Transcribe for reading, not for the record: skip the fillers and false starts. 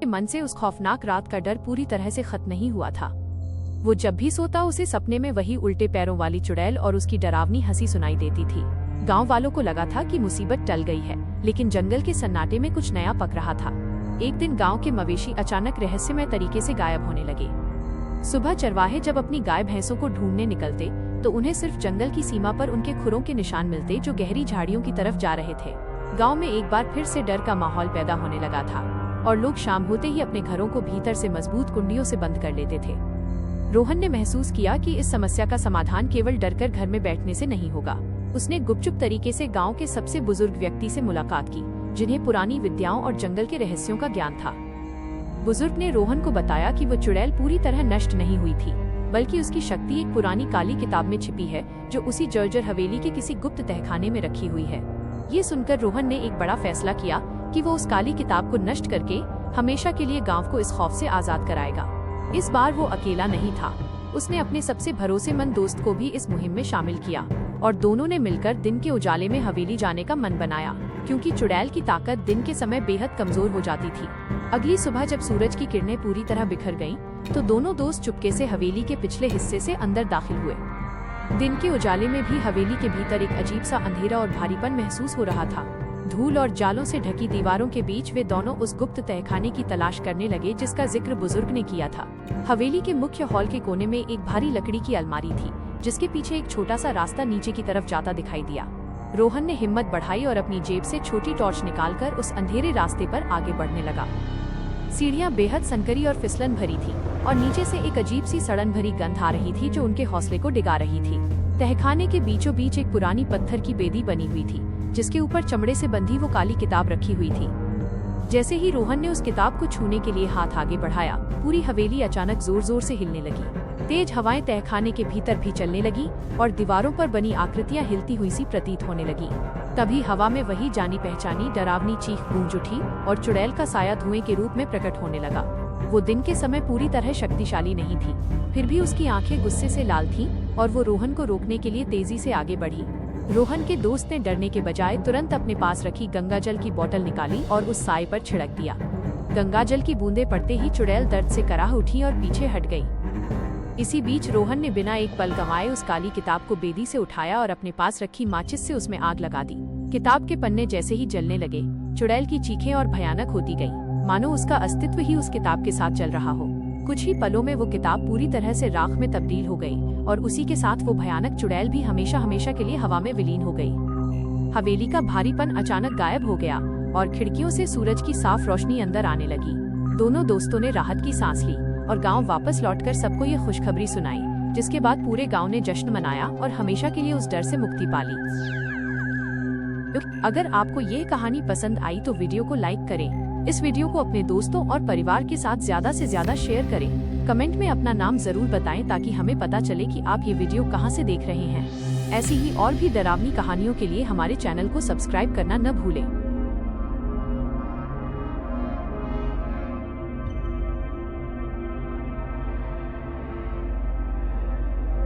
मन से उस खौफनाक रात का डर पूरी तरह से खत्म नहीं हुआ था। वो जब भी सोता उसे सपने में वही उल्टे पैरों वाली चुड़ैल और उसकी डरावनी हंसी सुनाई देती थी। गांव वालों को लगा था कि मुसीबत टल गई है, लेकिन जंगल के सन्नाटे में कुछ नया पक रहा था। एक दिन गांव के मवेशी अचानक रहस्यमय तरीके से गायब होने लगे। सुबह चरवाहे जब अपनी गाय भैंसों को ढूंढने निकलते तो उन्हें सिर्फ जंगल की सीमा पर उनके खुरों के निशान मिलते जो गहरी झाड़ियों की तरफ जा रहे थे। गांव में एक बार फिर से डर का माहौल पैदा होने लगा था और लोग शाम होते ही अपने घरों को भीतर से मजबूत कुंडियों से बंद कर लेते थे। रोहन ने महसूस किया कि इस समस्या का समाधान केवल डरकर घर में बैठने से नहीं होगा। उसने गुपचुप तरीके से गांव के सबसे बुजुर्ग व्यक्ति से मुलाकात की, जिन्हें पुरानी विद्याओं और जंगल के रहस्यों का ज्ञान था। बुजुर्ग ने रोहन को बताया कि वो चुड़ैल पूरी तरह नष्ट नहीं हुई थी, बल्कि उसकी शक्ति एक पुरानी काली किताब में छिपी है, जो उसी जर्जर हवेली के किसी गुप्त तहखाने में रखी हुई है। ये सुनकर रोहन ने एक बड़ा फैसला किया कि वो उस काली किताब को नष्ट करके हमेशा के लिए गांव को इस खौफ से आजाद कराएगा। इस बार वो अकेला नहीं था। उसने अपने सबसे भरोसेमंद दोस्त को भी इस मुहिम में शामिल किया और दोनों ने मिलकर दिन के उजाले में हवेली जाने का मन बनाया, क्योंकि चुड़ैल की ताकत दिन के समय बेहद कमजोर हो जाती थी। अगली सुबह जब सूरज की किरणें पूरी तरह बिखर गईं, तो दोनों दोस्त चुपके से हवेली के पिछले हिस्से से अंदर दाखिल हुए। दिन के उजाले में भी हवेली के भीतर एक अजीब सा अंधेरा और भारीपन महसूस हो रहा था। धूल और जालों से ढकी दीवारों के बीच वे दोनों उस गुप्त तहखाने की तलाश करने लगे जिसका जिक्र बुजुर्ग ने किया था। हवेली के मुख्य हॉल के कोने में एक भारी लकड़ी की अलमारी थी, जिसके पीछे एक छोटा सा रास्ता नीचे की तरफ जाता दिखाई दिया। रोहन ने हिम्मत बढ़ाई और अपनी जेब से छोटी टॉर्च निकालकर उस अंधेरे रास्ते पर आगे बढ़ने लगा। सीढ़ियां बेहद संकरी और फिसलन भरी थी और नीचे से एक अजीब सी सड़न भरी गंध आ रही थी जो उनके हौसले को डिगा रही थी। तहखाने के बीचों बीच एक पुरानी पत्थर की बेदी बनी हुई थी, जिसके ऊपर चमड़े से बंधी वो काली किताब रखी हुई थी। जैसे ही रोहन ने उस किताब को छूने के लिए हाथ आगे बढ़ाया, पूरी हवेली अचानक जोर जोर से हिलने लगी। तेज हवाएं तहखाने के भीतर भी चलने लगी और दीवारों पर बनी आकृतियां हिलती हुई सी प्रतीत होने लगी। तभी हवा में वही जानी पहचानी डरावनी चीख गूंज उठी और चुड़ैल का साया धुएं के रूप में प्रकट होने लगा। वो दिन के समय पूरी तरह शक्तिशाली नहीं थी, फिर भी उसकी आंखें गुस्से से लाल थीं और वो रोहन को रोकने के लिए तेजी से आगे बढ़ी। रोहन के दोस्त ने डरने के बजाय तुरंत अपने पास रखी गंगाजल की बोतल निकाली और उस साए पर छिड़क दिया। गंगाजल की बूंदें पड़ते ही चुड़ैल दर्द से कराह उठी और पीछे हट गई। इसी बीच रोहन ने बिना एक पल गंवाए उस काली किताब को बेदी से उठाया और अपने पास रखी माचिस से उसमें आग लगा दी। किताब के पन्ने जैसे ही जलने लगे, चुड़ैल की चीखें और भयानक होती गईं, मानो उसका अस्तित्व ही उस किताब के साथ चल रहा हो। कुछ ही पलों में वो किताब पूरी तरह से राख में तब्दील हो गई और उसी के साथ वो भयानक चुड़ैल भी हमेशा हमेशा के लिए हवा में विलीन हो गई। हवेली का भारीपन अचानक गायब हो गया और खिड़कियों से सूरज की साफ रोशनी अंदर आने लगी। दोनों दोस्तों ने राहत की सांस ली और गांव वापस लौटकर सबको ये खुशखबरी सुनाई, जिसके बाद पूरे गांव ने जश्न मनाया और हमेशा के लिए उस डर से मुक्ति पा ली। अगर आपको ये कहानी पसंद आई तो वीडियो को लाइक करें, इस वीडियो को अपने दोस्तों और परिवार के साथ ज्यादा से ज्यादा शेयर करें। कमेंट में अपना नाम जरूर बताएं ताकि हमें पता चले कि आप ये वीडियो कहां से देख रहे हैं। ऐसी ही और भी डरावनी कहानियों के लिए हमारे चैनल को सब्सक्राइब करना न भूलें।